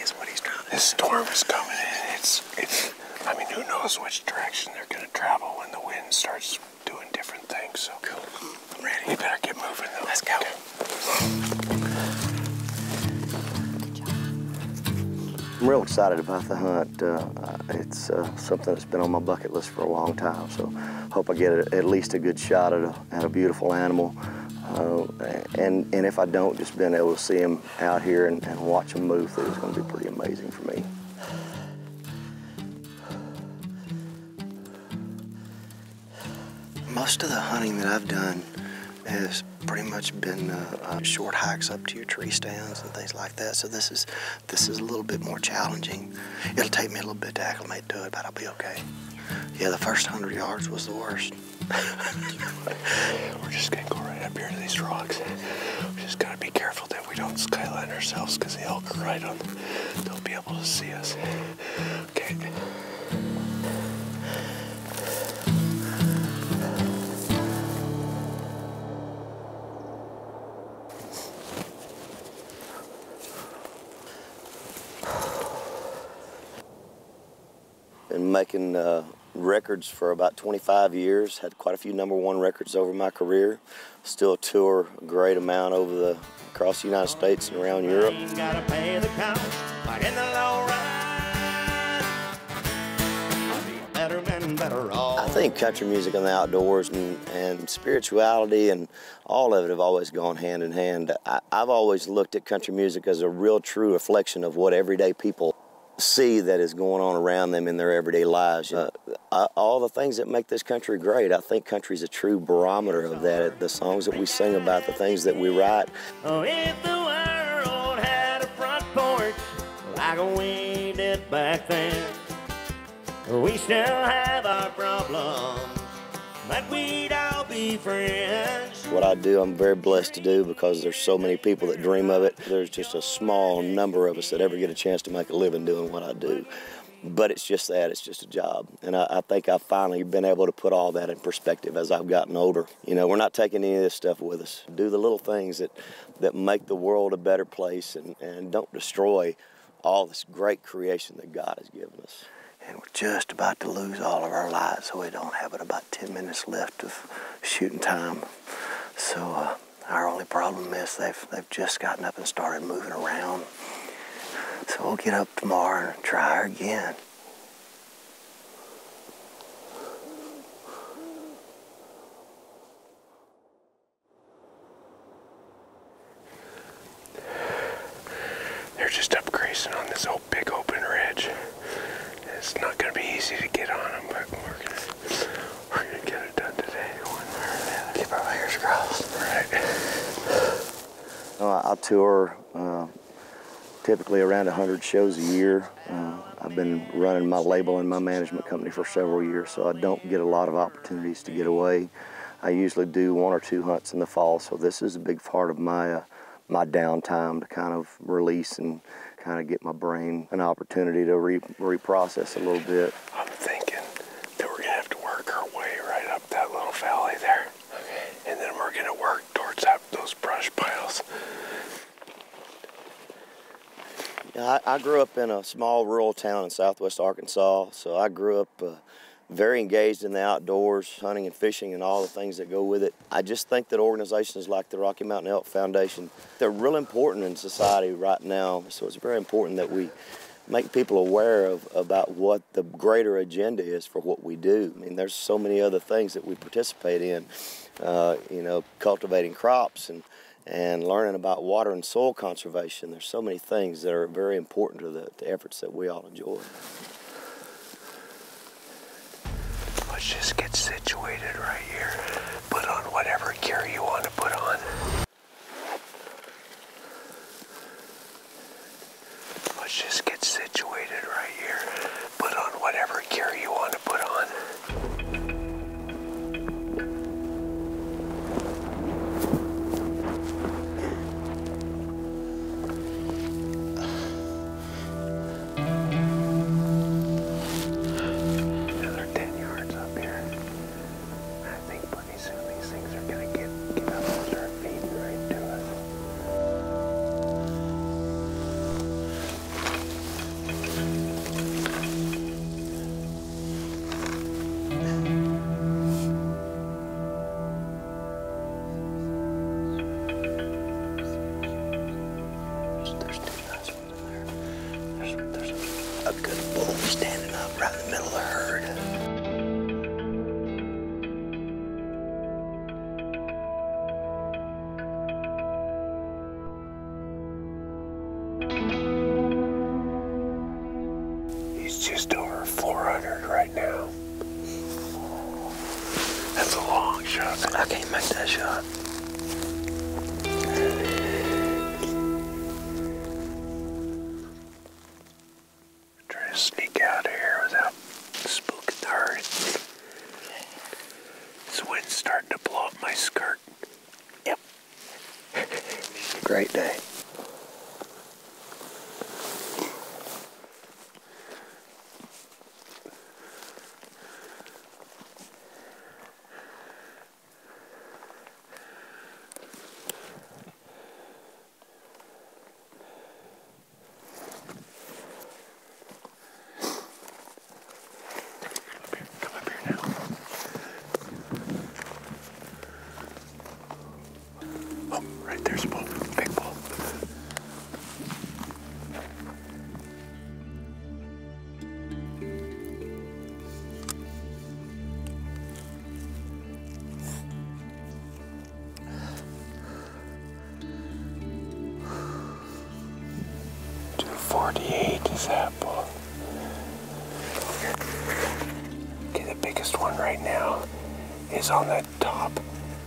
is what he's trying to do. This storm is coming in. I mean, who knows which direction they're going to travel when the wind starts doing different things. So cool. I'm ready. We better get moving, though. Let's go. I'm real excited about the hunt. It's something that's been on my bucket list for a long time, so hope I get at least a good shot at a beautiful animal. And if I don't, just being able to see him out here and watch him move through is going to be pretty amazing for me. Most of the hunting that I've done has pretty much been short hikes up to your tree stands and things like that. So this is a little bit more challenging. It'll take me a little bit to acclimate to it, but I'll be okay. Yeah, the first 100 yards was the worst. We're just gonna go right up here to these rocks. We just gotta be careful that we don't skyline ourselves because the elk are right on. They'll be able to see us. Okay. Been making records for about 25 years. Had quite a few #1 records over my career. Still tour a great amount across the United States and around Europe. I think country music and the outdoors and spirituality and all of it have always gone hand in hand. I've always looked at country music as a real true reflection of what everyday people see that is going on around them in their everyday lives. All the things that make this country great, I think country's a true barometer of that. The songs that we sing about, the things that we write. Oh, if the world had a front porch like we did back then, we still have our problems, but we'd all be friends. What I do, I'm very blessed to do because there's so many people that dream of it. There's just a small number of us that ever get a chance to make a living doing what I do. But it's just that, it's just a job. And I think I've finally been able to put all that in perspective as I've gotten older. You know, we're not taking any of this stuff with us. Do the little things that make the world a better place and don't destroy all this great creation that God has given us. And we're just about to lose all of our lights, so we don't have but about 10 minutes left of shooting time. So our only problem is they've just gotten up and started moving around. So we'll get up tomorrow and try her again. They're just up grazing on this big open ridge. It's not going to be easy to get on them, but we're gonna get it done today, one way or the other. Keep our fingers crossed. Right. I tour typically around 100 shows a year. I've been running my label and my management company for several years, so I don't get a lot of opportunities to get away. I usually do 1 or 2 hunts in the fall, so this is a big part of my downtime to kind of release and kind of get my brain an opportunity to reprocess a little bit. I'm thinking that we're gonna have to work our way right up that little valley there. Okay. And then we're gonna work towards those brush piles. Yeah, I grew up in a small rural town in southwest Arkansas, so I grew up very engaged in the outdoors, hunting and fishing and all the things that go with it. I just think that organizations like the Rocky Mountain Elk Foundation, they're real important in society right now. So it's very important that we make people aware about what the greater agenda is for what we do. I mean, there's so many other things that we participate in, you know, cultivating crops and learning about water and soil conservation. There's so many things that are very important to the efforts that we all enjoy. Let's just get situated right here. Put on whatever gear you want to put on. Let's just get situated right here. Put on whatever gear you want to put on. A good bull standing up right in the middle of the herd. He's just over 400 right now. That's a long shot. I can't make that shot. Trying to sneak out of here without spooking the herd. This wind's starting to blow up my skirt. Yep. Great day. Oh, right there's a bull. Big bull. .248 is that bull. Okay, the biggest one right now is on the top.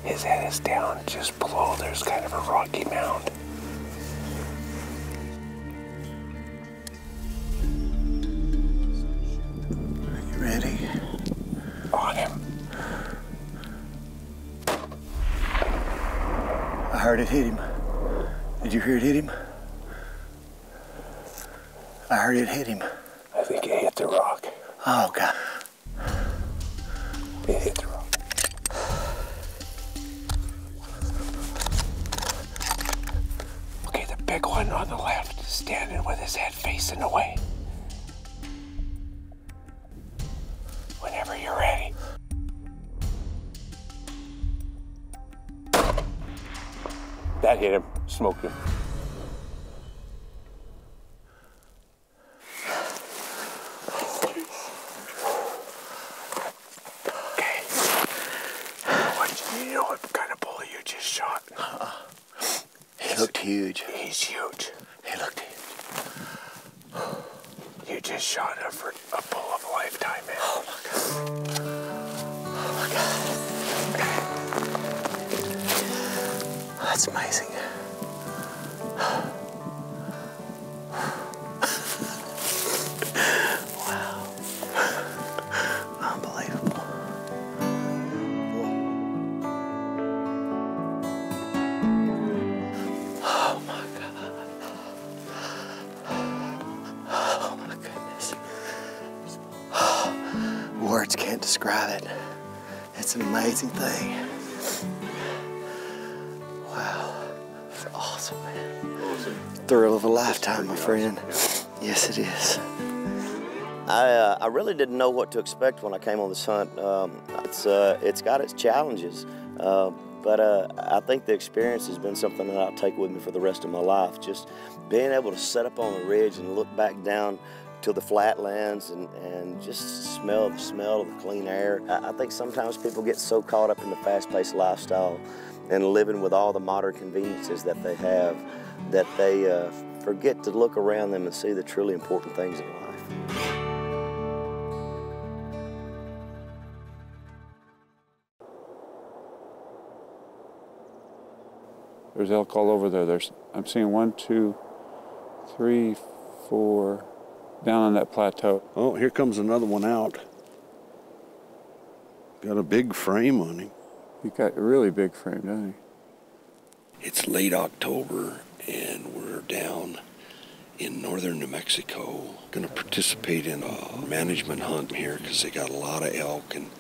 His head is down just below. There's kind of a rocky mound. Are you ready? On him. I heard it hit him. Did you hear it hit him? I heard it hit him. I think it hit the rock. Oh, God. It hit the rock. Okay, the big one on the left is standing with his head facing away. Whenever you're ready. That hit him, smoked him. Okay. You know what kind of bull you just shot? He looked huge. He's huge. He looked huge. You just shot a bull of a lifetime, man. Oh, my God. Oh, my God. That's amazing. Wow. Unbelievable. Oh, my God. Oh, my goodness. Words can't describe it. It's an amazing thing. Wow. It's awesome, man. Awesome. Thrill of a lifetime, my friend. Yes, it is. I really didn't know what to expect when I came on this hunt. It's got its challenges, but I think the experience has been something that I'll take with me for the rest of my life. Just being able to sit up on the ridge and look back down to the flatlands and just smell of the clean air. I think sometimes people get so caught up in the fast-paced lifestyle and living with all the modern conveniences that they have that they forget to look around them and see the truly important things in life. There's elk all over there. I'm seeing 1, 2, 3, 4 down on that plateau. Oh, here comes another one out. Got a big frame on him. He got a really big frame, doesn't he? It's late October and we're down in northern New Mexico. Going to participate in a management hunt here because they got a lot of elk and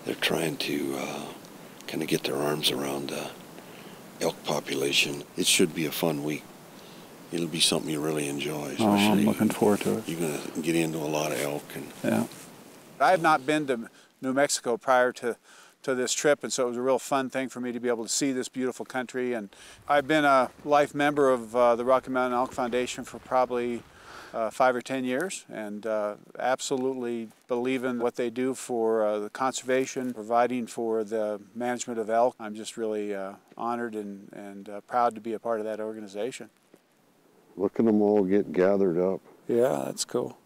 they're trying to kind of get their arms around the elk population. It should be a fun week. It'll be something you really enjoy. Oh, I'm looking forward to it. You're going to get into a lot of elk. Yeah. I had not been to New Mexico prior to to this trip, and so it was a real fun thing for me to be able to see this beautiful country. And I've been a life member of the Rocky Mountain Elk Foundation for probably 5 or 10 years, and absolutely believe in what they do for the conservation, providing for the management of elk. I'm just really honored and proud to be a part of that organization. Look at them all get gathered up. Yeah, that's cool.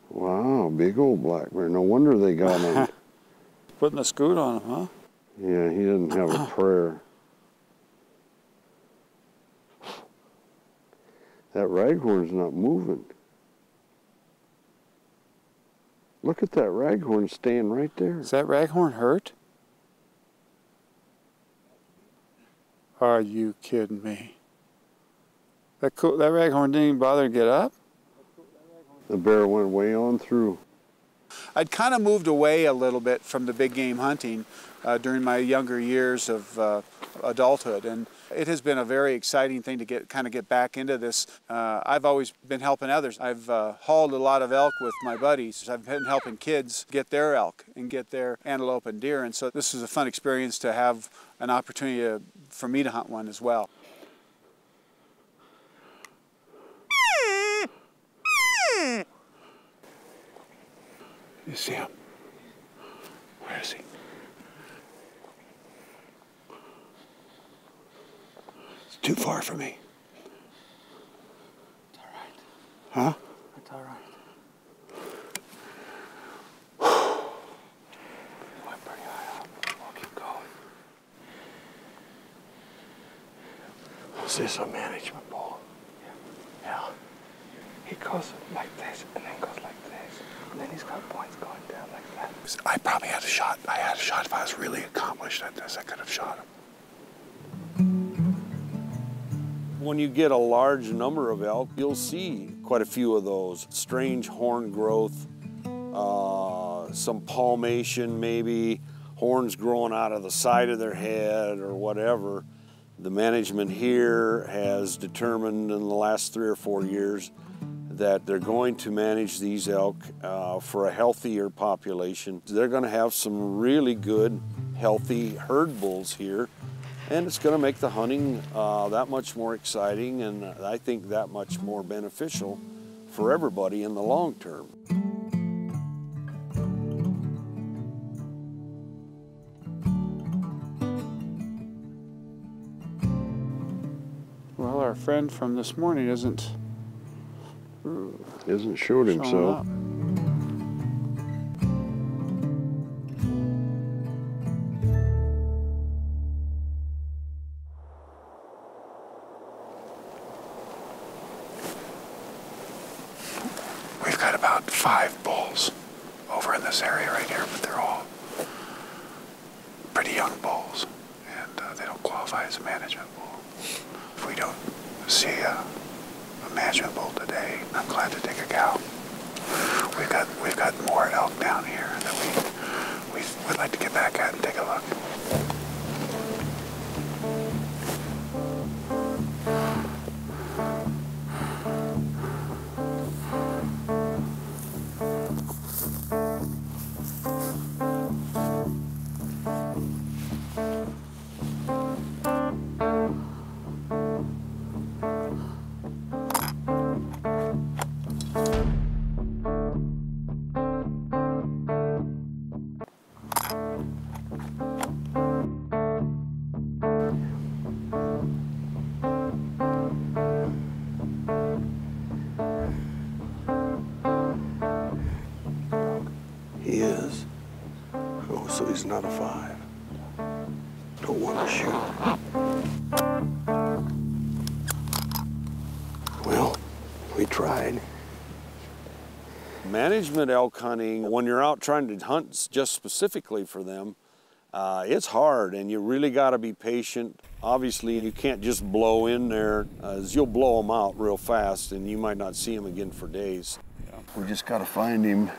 Wow, big old black bear. No wonder they got him. Putting the scoot on him, huh? Yeah, he doesn't have a prayer. That raghorn's not moving. Look at that raghorn staying right there. Is that raghorn hurt? Are you kidding me? That raghorn didn't even bother to get up? The bear went way on through. I'd kind of moved away a little bit from the big game hunting during my younger years of adulthood, and it has been a very exciting thing to get back into this. I've always been helping others. I've hauled a lot of elk with my buddies. I've been helping kids get their elk and get their antelope and deer, and so this is a fun experience to have an opportunity for me to hunt one as well. You see him? Where is he? It's too far for me. It's all right. Huh? It's all right. Went pretty high up. We'll keep going. Is this a management bull? Yeah. He goes like this and then goes like this. And then he's got points going down like that. I probably had a shot. I had a shot. If I was really accomplished at this, I could have shot him. When you get a large number of elk, you'll see quite a few of those. Strange horn growth, some palmation maybe, horns growing out of the side of their head or whatever. The management here has determined in the last 3 or 4 years that they're going to manage these elk for a healthier population. They're going to have some really good, healthy herd bulls here, and it's going to make the hunting that much more exciting and I think that much more beneficial for everybody in the long term. Well, our friend from this morning isn't Showed himself. up. We've got about 5 bulls over in this area right here, but they're all pretty young bulls, and they don't qualify as a management bull. If we don't see a management bull today, I'm glad to take a cow. We've got more elk down here that we would like to get back at and take a look. He is. Oh, so he's not a 5. Don't want to shoot. Well, we tried. Management elk hunting, when you're out trying to hunt just specifically for them, it's hard and you really got to be patient. Obviously, you can't just blow in there, as you'll blow them out real fast and you might not see them again for days. We just got to find him.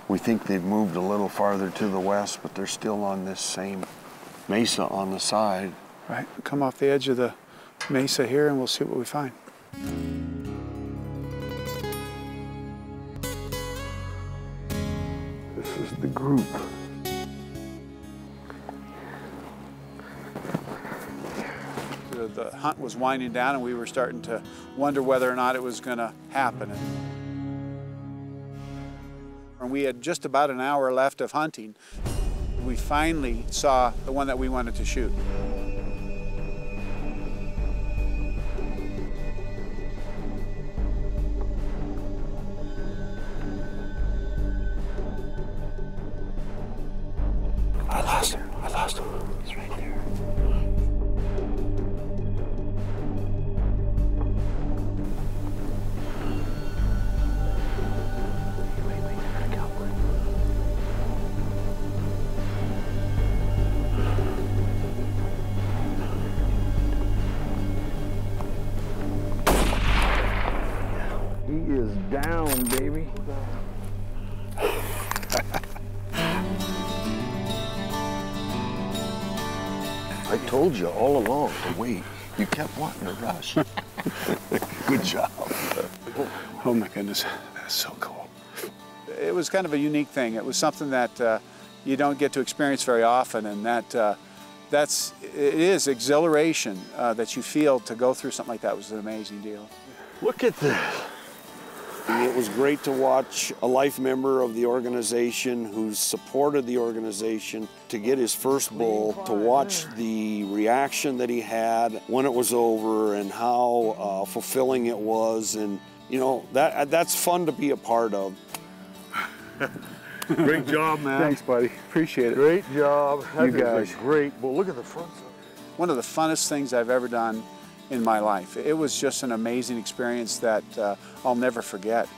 We think they've moved a little farther to the west, but they're still on this same mesa on the side. Right, come off the edge of the mesa here and we'll see what we find. This is the group. The hunt was winding down and we were starting to wonder whether or not it was going to happen. And we had just about an hour left of hunting. We finally saw the one that we wanted to shoot. I lost him. I lost him. He's right there. Wait, I got one. He is down, baby. I told you all along to wait. You kept wanting to rush. Good job. Oh my goodness, that's so cool. It was kind of a unique thing. It was something that you don't get to experience very often, and it is exhilaration that you feel to go through something like that. Was an amazing deal. Look at this. It was great to watch a life member of the organization who's supported the organization to get his first bull, to watch the reaction that he had when it was over and how fulfilling it was. And, you know, that's fun to be a part of. Great job, man. Thanks, buddy. Appreciate it. Great job. You guys. Great bull. Look at the front side. One of the funnest things I've ever done in my life. It was just an amazing experience that I'll never forget.